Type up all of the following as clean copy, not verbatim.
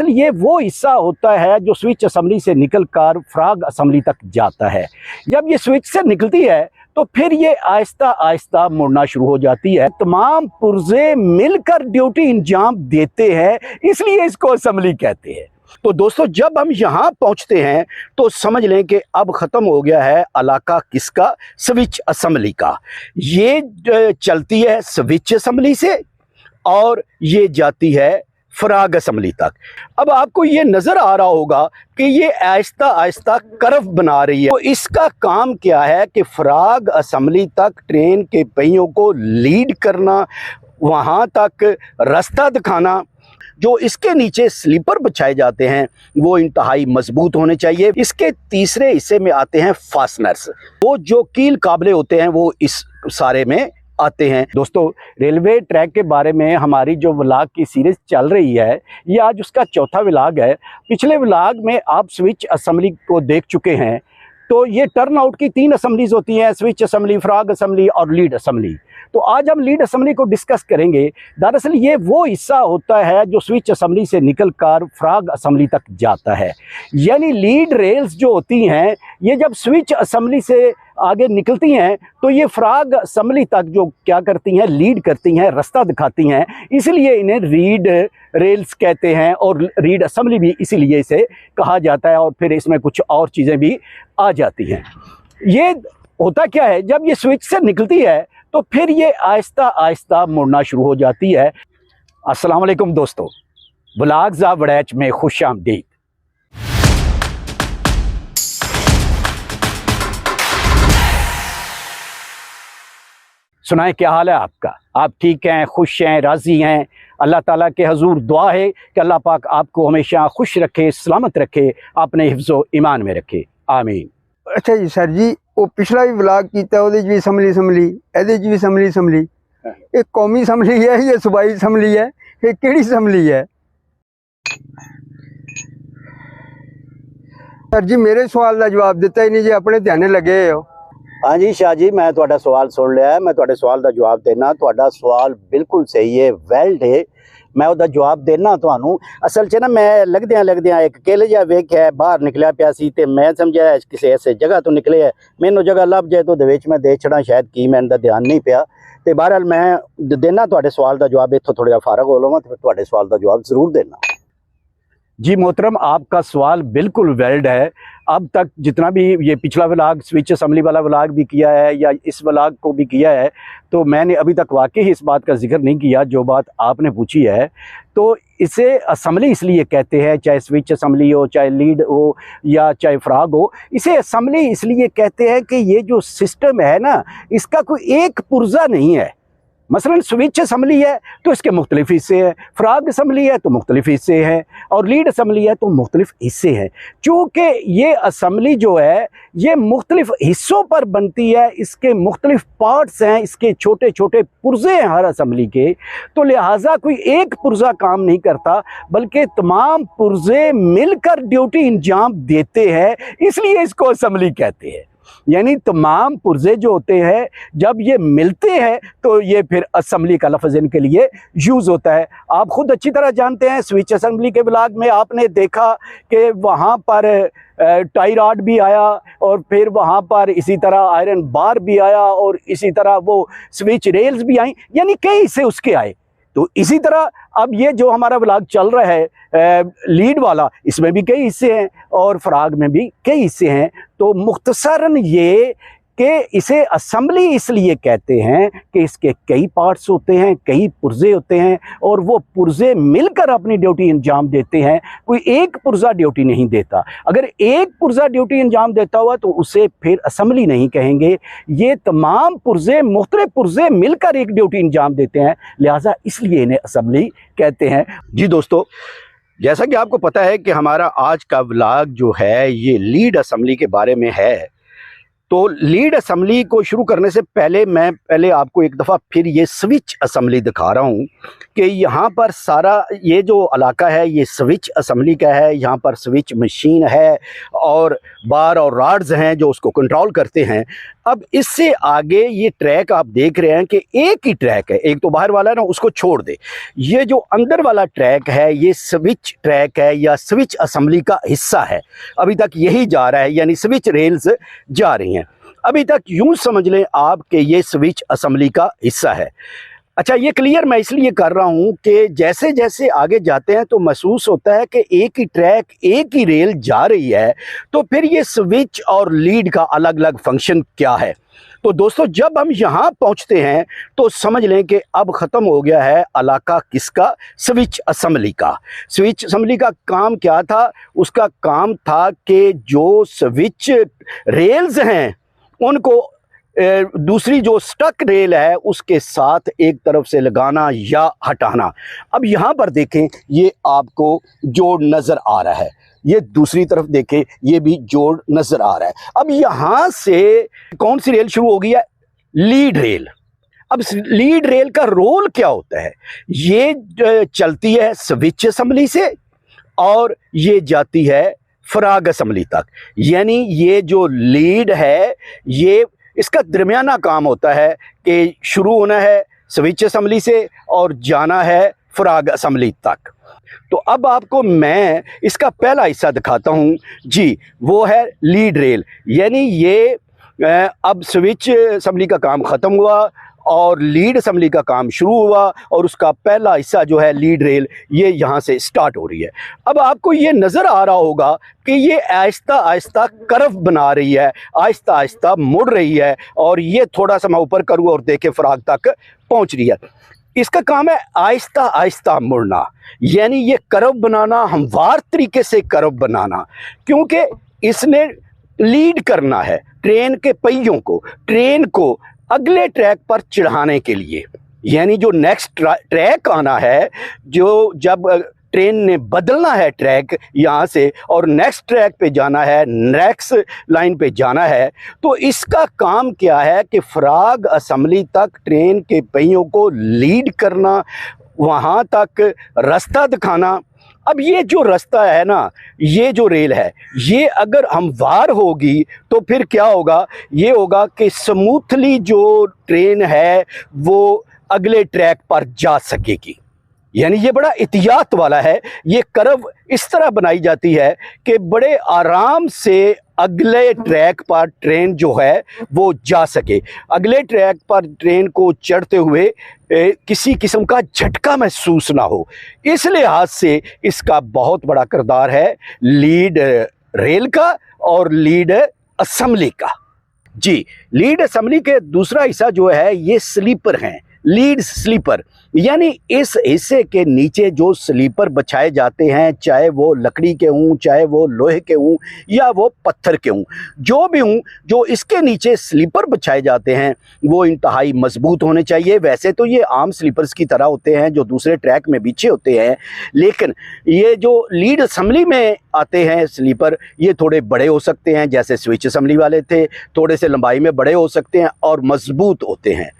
दरअसल ये वो हिस्सा होता है जो स्विच असेंबली से निकलकर फ्रॉग असेंबली तक जाता है। जब ये स्विच से निकलती है तो फिर ये आहिस्ता आहिस्ता मुड़ना शुरू हो जाती है। तमाम पुर्जे मिलकर ड्यूटी अंजाम देते हैं, इसलिए इसको असेंबली कहते हैं। तो दोस्तों, जब हम यहाँ पहुँचते हैं तो समझ लें कि अब ख़त्म हो गया है इलाका किसका, स्विच असेंबली का। ये चलती है स्विच असेंबली से और ये जाती है फ्रॉग असेंबली तक। अब आपको ये नज़र आ रहा होगा कि ये आहिस्ता आहिस्ता कर्व बना रही है। तो इसका काम क्या है कि फ्रॉग असेंबली तक ट्रेन के पहियों को लीड करना, वहाँ तक रास्ता दिखाना। जो इसके नीचे स्लीपर बिछाए जाते हैं वो इंतहाई मजबूत होने चाहिए। इसके तीसरे हिस्से में आते हैं फास्टनर्स, वो जो कील काबले होते हैं वो इस सारे में आते हैं। दोस्तों, रेलवे ट्रैक के बारे में हमारी जो व्लॉग की सीरीज चल रही है, ये आज उसका चौथा व्लॉग है। पिछले व्लॉग में आप स्विच असेंबली को देख चुके हैं। तो ये टर्न आउट की 3 असेंबलीज होती हैं, स्विच असेंबली, फ्रॉग असेंबली और लीड असेंबली। तो आज हम लीड असेंबली को डिस्कस करेंगे। दरअसल ये वो हिस्सा होता है जो स्विच असेंबली से निकलकर फ्रॉग असेंबली तक जाता है। यानी लीड रेल्स जो होती हैं, ये जब स्विच असेंबली से आगे निकलती हैं तो ये फ्रॉग असेंबली तक जो क्या करती हैं, लीड करती हैं, रास्ता दिखाती हैं। इसलिए इन्हें रीड रेल्स कहते हैं और रीड असेंबली भी इसीलिए इसे कहा जाता है। और फिर इसमें कुछ और चीज़ें भी आ जाती हैं। ये होता क्या है, जब ये स्विच से निकलती है तो फिर ये आहिस्ता आहिस्ता मुड़ना शुरू हो जाती है। अस्सलाम वालेकुम दोस्तों, व्लॉग्स ऑफ वड़ैच में खुश आमदीद। सुनाएं, क्या हाल है आपका? आप ठीक हैं, खुश हैं, राज़ी हैं? अल्लाह ताला के हजूर दुआ है कि अल्लाह पाक आपको हमेशा खुश रखे, सलामत रखे, अपने हिफ्ज़ो ईमान में रखे, आमीन। अच्छा जी सर जी, वो पिछला भी व्लॉग किया, वो भी असैम्बली ए भी असैम्बली एक कौमी असैम्बली है या सूबाई असैम्बली है, ये केड़ी असैम्बली है? सर जी मेरे सवाल का जवाब दिता ही नहीं जी, अपने ध्यान लगे हो। हाँ जी शाह जी, मैं तुहाडा सवाल सुन लिया है। मैं तुहाडे सवाल का जवाब देना। तुहाडा सवाल बिल्कुल सही है, वैलिड है। मैं उसका जवाब देना तुहानू। असल च ना मैं लगद्या एक किल जिहा वेख्या बाहर निकलिया पिया सी ते मैं समझिया किसी ऐसे जगह तो निकले है, मैनू जगह लभ जाए तो मैं देख छड़ा, शायद की मैनू दा ध्यान नहीं पिया। तो बहरहाल मैं देना तुहाडे सवाल का जवाब, इत्थों थोड़ा फारग हो लवां तो तुहाडे सवाल का जवाब जरूर देना। जी मोहतरम, आपका सवाल बिल्कुल वैलिड है। अब तक जितना भी ये पिछला व्लॉग स्विच असेंबली वाला व्लॉग भी किया है या इस व्लॉग को भी किया है, तो मैंने अभी तक वाकई ही इस बात का जिक्र नहीं किया जो बात आपने पूछी है। तो इसे असेंबली इसलिए कहते हैं, चाहे स्विच असेंबली हो, चाहे लीड हो या चाहे फ्रॉग हो, इसे असेंबली इसलिए कहते हैं कि ये जो सिस्टम है ना, इसका कोई एक पुर्जा नहीं है। मसलन स्विच असेंबली है तो इसके मुख्तलिफ हिस्से हैं, फ्रॉग असेंबली है तो मुख्तलिफ हिस्से हैं, और लीड असेंबली है तो मुख्तलिफ हिस्से हैं। चूँकि ये असेंबली जो है ये मुख्तलिफ हिस्सों पर बनती है, इसके मुख्तलिफ पार्ट्स हैं, इसके छोटे छोटे पुर्जे हैं हर असेंबली के, तो लिहाजा कोई एक पुर्जा काम नहीं करता, बल्कि तमाम पुर्जे मिलकर ड्यूटी अंजाम देते हैं, इसलिए इसको असेंबली कहते हैं। यानी तमाम पुर्जे जो होते हैं जब ये मिलते हैं तो ये फिर असेंबली का लफ्ज़ इनके लिए यूज़ होता है। आप ख़ुद अच्छी तरह जानते हैं, स्विच असेंबली के ब्लॉग में आपने देखा कि वहाँ पर टाई रॉड भी आया और फिर वहाँ पर इसी तरह आयरन बार भी आया और इसी तरह वो स्विच रेल्स भी आई, यानी कई हिस्से उसके आए। तो इसी तरह अब ये जो हमारा व्लॉग चल रहा है लीड वाला, इसमें भी कई हिस्से हैं और फ्रॉग में भी कई हिस्से हैं। तो मुख्तसरन ये कि इसे असेंबली इसलिए कहते हैं कि इसके कई पार्ट्स होते हैं, कई पुर्जे होते हैं और वो पुर्जे मिलकर अपनी ड्यूटी अंजाम देते हैं। कोई एक पुर्जा ड्यूटी नहीं देता। अगर एक पुर्जा ड्यूटी अंजाम देता हुआ तो उसे फिर असेंबली नहीं कहेंगे। ये तमाम पुर्जे, मुख्तलिफ पुर्जे मिलकर एक ड्यूटी अंजाम देते हैं, लिहाजा इसलिए इन्हें असेंबली कहते हैं। जी दोस्तों, जैसा कि आपको पता है कि हमारा आज का व्लॉग जो है ये लीड असेंबली के बारे में है। तो लीड असेंबली को शुरू करने से पहले आपको एक दफ़ा फिर ये स्विच असेंबली दिखा रहा हूँ कि यहाँ पर सारा ये जो इलाका है ये स्विच असेंबली का है। यहाँ पर स्विच मशीन है और बार और राड्स हैं जो उसको कंट्रोल करते हैं। अब इससे आगे ये ट्रैक आप देख रहे हैं कि एक ही ट्रैक है, एक तो बाहर वाला है ना, उसको छोड़ दे। ये जो अंदर वाला ट्रैक है ये स्विच ट्रैक है या स्विच असेंबली का हिस्सा है। अभी तक यही जा रहा है, यानी स्विच रेल्स जा रही हैं। अभी तक यूं समझ लें आप कि ये स्विच असेंबली का हिस्सा है। अच्छा, ये क्लियर मैं इसलिए कर रहा हूं कि जैसे जैसे आगे जाते हैं तो महसूस होता है कि एक ही ट्रैक, एक ही रेल जा रही है, तो फिर ये स्विच और लीड का अलग अलग फंक्शन क्या है। तो दोस्तों, जब हम यहाँ पहुँचते हैं तो समझ लें कि अब ख़त्म हो गया है इलाका किसका, स्विच असेंबली का। स्विच असेंबली का काम क्या था? उसका काम था कि जो स्विच रेल्स हैं उनको दूसरी जो स्टक रेल है उसके साथ एक तरफ से लगाना या हटाना। अब यहाँ पर देखें, ये आपको जोड़ नज़र आ रहा है, ये दूसरी तरफ देखें, ये भी जोड़ नज़र आ रहा है। अब यहाँ से कौन सी रेल शुरू हो गई है? Lead rail. अब लीड रेल का रोल क्या होता है? ये चलती है स्विच असेंबली से और ये जाती है फ्राग असेंबली तक। यानी ये जो लीड है, ये इसका दरमियाना काम होता है कि शुरू होना है स्विच असेंबली से और जाना है फ्राग असेंबली तक। तो अब आपको मैं इसका पहला हिस्सा दिखाता हूँ जी, वो है लीड रेल। यानी ये अब स्विच असेंबली का काम ख़त्म हुआ और लीड असेंबली का काम शुरू हुआ और उसका पहला हिस्सा जो है लीड रेल, ये यहाँ से स्टार्ट हो रही है। अब आपको ये नज़र आ रहा होगा कि ये आहिस्ता आहिस्ता कर्व बना रही है, आहिस्ता आहिस्ता मुड़ रही है और ये थोड़ा सा मैं ऊपर करूँ और देखे फ्राग तक पहुँच रही है। इसका काम है आहिस्ता आहिस्ता मुड़ना, यानी ये कर्व बनाना, हमवार तरीके से कर्व बनाना, क्योंकि इसने लीड करना है ट्रेन के पहियों को, ट्रेन को अगले ट्रैक पर चढ़ाने के लिए। यानी जो नेक्स्ट ट्रैक आना है, जो जब ट्रेन ने बदलना है ट्रैक यहाँ से और नेक्स्ट ट्रैक पे जाना है, नेक्स्ट लाइन पे जाना है, तो इसका काम क्या है कि फ्राग असेंबली तक ट्रेन के पहियों को लीड करना, वहाँ तक रास्ता दिखाना। अब ये जो रास्ता है ना, ये जो रेल है, ये अगर हमवार होगी तो फिर क्या होगा? ये होगा कि स्मूथली जो ट्रेन है वो अगले ट्रैक पर जा सकेगी। यानी ये बड़ा एहतियात वाला है। ये कर्व इस तरह बनाई जाती है कि बड़े आराम से अगले ट्रैक पर ट्रेन जो है वो जा सके, अगले ट्रैक पर ट्रेन को चढ़ते हुए किसी किस्म का झटका महसूस ना हो। इस लिहाज से इसका बहुत बड़ा किरदार है लीड रेल का और लीड असेंबली का। जी, लीड असेंबली के दूसरा हिस्सा जो है ये स्लीपर हैं, लीड स्लीपर। यानी इस हिस्से के नीचे जो स्लीपर बिछाए जाते हैं, चाहे वो लकड़ी के हों, चाहे वो लोहे के हों या वो पत्थर के हों, जो भी हों, जो इसके नीचे स्लीपर बिछाए जाते हैं वो इंतहाई मजबूत होने चाहिए। वैसे तो ये आम स्लीपर्स की तरह होते हैं जो दूसरे ट्रैक में बिछे होते हैं, लेकिन ये जो लीड असेंबली में आते हैं स्लीपर, ये थोड़े बड़े हो सकते हैं, जैसे स्विच असेंबली वाले थे, थोड़े से लंबाई में बड़े हो सकते हैं और मजबूत होते हैं।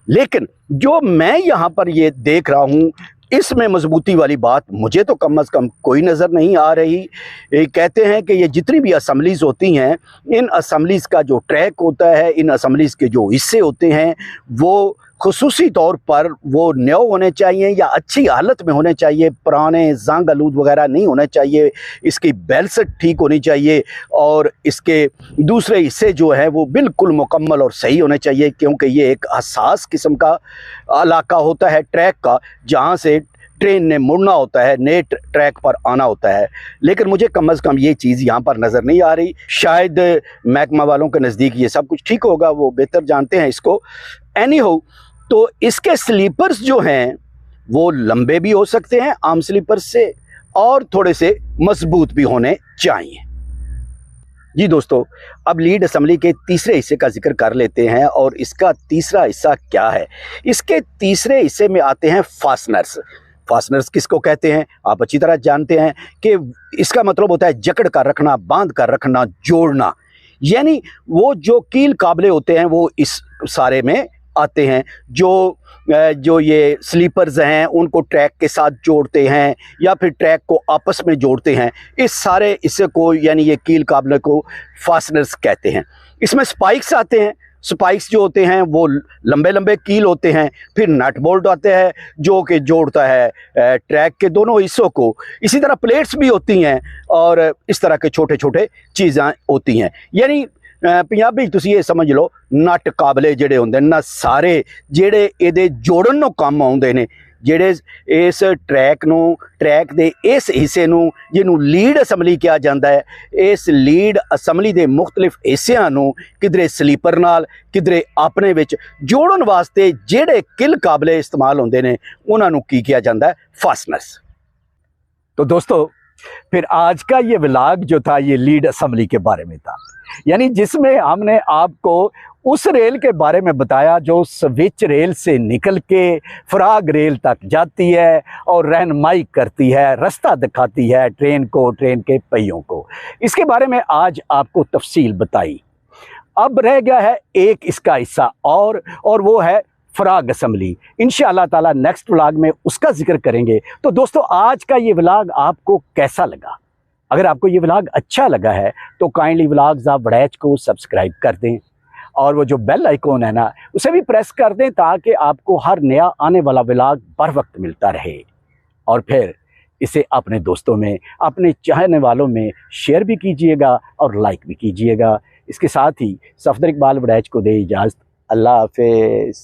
लेकिन जो मैं यहाँ पर ये देख रहा हूँ, इसमें मजबूती वाली बात मुझे तो कम से कम कोई नज़र नहीं आ रही। कहते हैं कि ये जितनी भी असेंबलीज़ होती हैं, इन असेंबलीज़ का जो ट्रैक होता है, इन असेंबलीज़ के जो हिस्से होते हैं, वो खुसूसी तौर पर वो न्यू होने चाहिए या अच्छी हालत में होने चाहिए, पुराने जंग आलूद वगैरह नहीं होने चाहिए। इसकी बेल्स ठीक होनी चाहिए और इसके दूसरे हिस्से जो हैं वो बिल्कुल मुकम्मल और सही होने चाहिए, क्योंकि ये एक हसास किस्म का इलाका होता है ट्रैक का, जहाँ से ट्रेन ने मुड़ना होता है, नए ट्रैक पर आना होता है। लेकिन मुझे कम से कम ये चीज़ यहाँ पर नज़र नहीं आ रही। शायद महकमा वालों के नज़दीक ये सब कुछ ठीक होगा, वो बेहतर जानते हैं इसको। एनी हो, तो इसके स्लीपर्स जो हैं वो लंबे भी हो सकते हैं आम स्लीपर्स से और थोड़े से मजबूत भी होने चाहिए। जी दोस्तों, अब लीड असेंबली के तीसरे हिस्से का जिक्र कर लेते हैं और इसका तीसरा हिस्सा क्या है। इसके तीसरे हिस्से में आते हैं फास्टनर्स। फास्टनर्स किसको कहते हैं आप अच्छी तरह जानते हैं कि इसका मतलब होता है जकड़ कर रखना, बांध कर रखना, जोड़ना। यानी वो जो कील काबले होते हैं वो इस सारे में आते हैं। जो ये स्लीपर्स हैं उनको ट्रैक के साथ जोड़ते हैं या फिर ट्रैक को आपस में जोड़ते हैं, इस सारे हिस्से को यानी ये कील काबले को फास्टनर्स कहते हैं। इसमें स्पाइक्स आते हैं। स्पाइक्स जो होते हैं वो लंबे लंबे कील होते हैं। फिर नट बोल्ट आते हैं जो कि जोड़ता है ट्रैक के दोनों हिस्सों को। इसी तरह प्लेट्स भी होती हैं और इस तरह के छोटे छोटे चीज़ें होती हैं। यानी पंजाबी तुसीं ये समझ लो नट काबले जिहड़े हुंदे ना सारे जिहड़े इहदे जोड़न नूं काम आउंदे ने, जिहड़े इस ट्रैक दे इस हिस्से नूं जिहनूं लीड असैंबली कहा जाता है, इस लीड असैंबली दे मुख्तलिफ हिस्सिਆਂ नूं किधरे स्लीपर नाल किधरे अपने विच जोड़न वास्ते जिहड़े किल काबले इस्तेमाल होंदे ने उन्हां नूं की किया जाता है फास्टनर्स। तो दोस्तों फिर आज का ये व्लॉग जो था ये लीड असैंबली के बारे में था, यानी जिसमें हमने आपको उस रेल के बारे में बताया जो स्विच रेल से निकल के फ्राग रेल तक जाती है और रहनुमाई करती है, रास्ता दिखाती है ट्रेन को, ट्रेन के पहियों को। इसके बारे में आज आपको तफसील बताई। अब रह गया है एक इसका हिस्सा और वो है फ्राग असम्बली। इंशाअल्लाह ताला नेक्स्ट व्लॉग में उसका जिक्र करेंगे। तो दोस्तों आज का ये व्लॉग आपको कैसा लगा? अगर आपको ये व्लॉग अच्छा लगा है तो काइंडली व्लॉग्स ऑफ वड़ैच को सब्सक्राइब कर दें और वो जो बेल आइकॉन है ना उसे भी प्रेस कर दें ताकि आपको हर नया आने वाला व्लॉग बर वक्त मिलता रहे। और फिर इसे अपने दोस्तों में, अपने चाहने वालों में शेयर भी कीजिएगा और लाइक भी कीजिएगा। इसके साथ ही सफदर इकबाल वड़ैच को दे इजाज़त। अल्लाह हाफिज़।